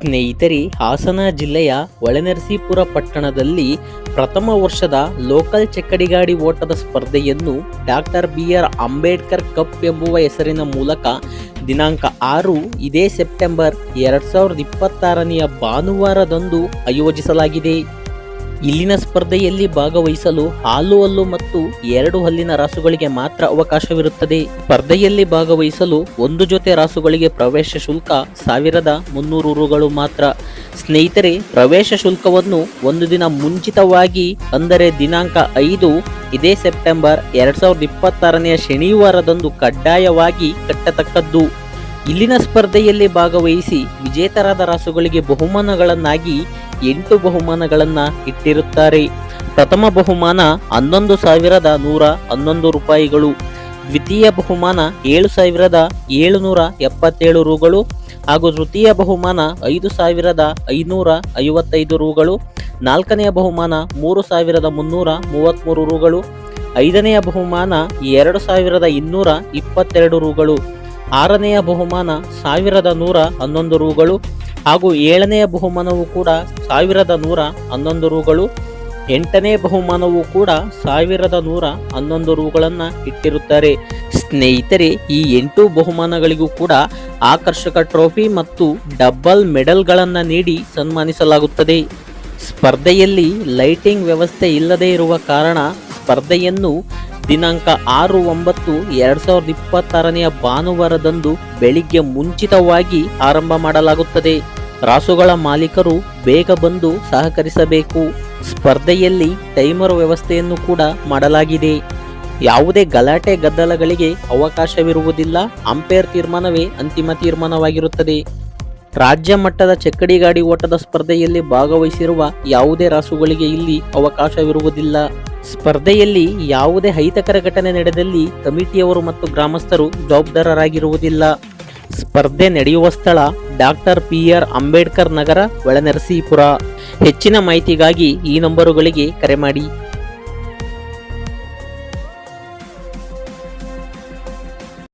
ಸ್ನೇಹಿತರೆ, ಹಾಸನ ಜಿಲ್ಲೆಯ ಹೊಳೆನರಸೀಪುರ ಪಟ್ಟಣದಲ್ಲಿ ಪ್ರಥಮ ವರ್ಷದ ಲೋಕಲ್ ಚಕ್ಕಡಿಗಾಡಿ ಓಟದ ಸ್ಪರ್ಧೆಯನ್ನು ಡಾಕ್ಟರ್ BR ಅಂಬೇಡ್ಕರ್ ಕಪ್ ಎಂಬುವ ಹೆಸರಿನ ಮೂಲಕ ದಿನಾಂಕ 6 ಇದೇ ಸೆಪ್ಟೆಂಬರ್ 2026ನೆಯ ಭಾನುವಾರದಂದು ಆಯೋಜಿಸಲಾಗಿದೆ. ಇಲ್ಲಿನ ಸ್ಪರ್ಧೆಯಲ್ಲಿ ಭಾಗವಹಿಸಲು ಹಾಲು ಹಲ್ಲು ಮತ್ತು 2 ಹಲ್ಲಿನ ರಾಸುಗಳಿಗೆ ಮಾತ್ರ ಅವಕಾಶವಿರುತ್ತದೆ. ಸ್ಪರ್ಧೆಯಲ್ಲಿ ಭಾಗವಹಿಸಲು ಒಂದು ಜೊತೆ ರಾಸುಗಳಿಗೆ ಪ್ರವೇಶ ಶುಲ್ಕ 1300 ರುಗಳು ಮಾತ್ರ. ಸ್ನೇಹಿತರೆ, ಪ್ರವೇಶ ಶುಲ್ಕವನ್ನು ಒಂದು ದಿನ ಮುಂಚಿತವಾಗಿ ಅಂದರೆ ದಿನಾಂಕ 5 ಇದೇ ಸೆಪ್ಟೆಂಬರ್ 2026ನೆಯ ಶನಿವಾರದಂದು ಕಡ್ಡಾಯವಾಗಿ ಕಟ್ಟತಕ್ಕದ್ದು. ಇಲ್ಲಿನ ಸ್ಪರ್ಧೆಯಲ್ಲಿ ಭಾಗವಹಿಸಿ ವಿಜೇತರಾದ ರಾಸುಗಳಿಗೆ ಬಹುಮಾನಗಳನ್ನಾಗಿ 8 ಬಹುಮಾನಗಳನ್ನು ಇಟ್ಟಿರುತ್ತಾರೆ. ಪ್ರಥಮ ಬಹುಮಾನ 11,111 ರೂಪಾಯಿಗಳು, ದ್ವಿತೀಯ ಬಹುಮಾನ 7,777 ರುಗಳು ಹಾಗೂ ತೃತೀಯ ಬಹುಮಾನ 5,555 ರುಗಳು, ನಾಲ್ಕನೆಯ ಬಹುಮಾನ 3,333 ರುಗಳು, ಐದನೆಯ ಬಹುಮಾನ 2,222 ರುಗಳು, ಆರನೆಯ ಬಹುಮಾನ 1,111 ರುಗಳು ಹಾಗೂ ಏಳನೆಯ ಬಹುಮಾನವು ಕೂಡ 1,111 ರುಗಳು, ಎಂಟನೇ ಬಹುಮಾನವೂ ಕೂಡ 1,111 ರುಗಳನ್ನು ಇಟ್ಟಿರುತ್ತಾರೆ. ಸ್ನೇಹಿತರೆ, ಈ 8 ಬಹುಮಾನಗಳಿಗೂ ಕೂಡ ಆಕರ್ಷಕ ಟ್ರೋಫಿ ಮತ್ತು ಡಬಲ್ ಮೆಡಲ್ಗಳನ್ನು ನೀಡಿ ಸನ್ಮಾನಿಸಲಾಗುತ್ತದೆ. ಸ್ಪರ್ಧೆಯಲ್ಲಿ ಲೈಟಿಂಗ್ ವ್ಯವಸ್ಥೆ ಇಲ್ಲದೇ ಇರುವ ಕಾರಣ ಸ್ಪರ್ಧೆಯನ್ನು ದಿನಾಂಕ 6/9/2026ನೆಯ ಭಾನುವಾರದಂದು ಬೆಳಿಗ್ಗೆ ಮುಂಚಿತವಾಗಿ ಆರಂಭ ಮಾಡಲಾಗುತ್ತದೆ. ರಾಸುಗಳ ಮಾಲೀಕರು ಬೇಗ ಬಂದು ಸಹಕರಿಸಬೇಕು. ಸ್ಪರ್ಧೆಯಲ್ಲಿ ಟೈಮರ್ ವ್ಯವಸ್ಥೆಯನ್ನು ಕೂಡ ಮಾಡಲಾಗಿದೆ. ಯಾವುದೇ ಗಲಾಟೆ ಗದ್ದಲಗಳಿಗೆ ಅವಕಾಶವಿರುವುದಿಲ್ಲ. ಅಂಪೈರ್ ತೀರ್ಮಾನವೇ ಅಂತಿಮ ತೀರ್ಮಾನವಾಗಿರುತ್ತದೆ. ರಾಜ್ಯ ಮಟ್ಟದ ಚಕ್ಕಡಿಗಾಡಿ ಓಟದ ಸ್ಪರ್ಧೆಯಲ್ಲಿ ಭಾಗವಹಿಸಿರುವ ಯಾವುದೇ ರಾಸುಗಳಿಗೆ ಇಲ್ಲಿ ಅವಕಾಶವಿರುವುದಿಲ್ಲ. ಸ್ಪರ್ಧೆಯಲ್ಲಿ ಯಾವುದೇ ಅಹಿತಕರ ಘಟನೆ ನಡೆದಲ್ಲಿ ಕಮಿಟಿಯವರು ಮತ್ತು ಗ್ರಾಮಸ್ಥರು ಜವಾಬ್ದಾರರಾಗಿರುವುದಿಲ್ಲ. ಸ್ಪರ್ಧೆ ನಡೆಯುವ ಸ್ಥಳ ಡಾಕ್ಟರ್ BR ಅಂಬೇಡ್ಕರ್ ನಗರ, ಹೊಳೆನರಸೀಪುರ. ಹೆಚ್ಚಿನ ಮಾಹಿತಿಗಾಗಿ ಈ ನಂಬರುಗಳಿಗೆ ಕರೆ ಮಾಡಿ.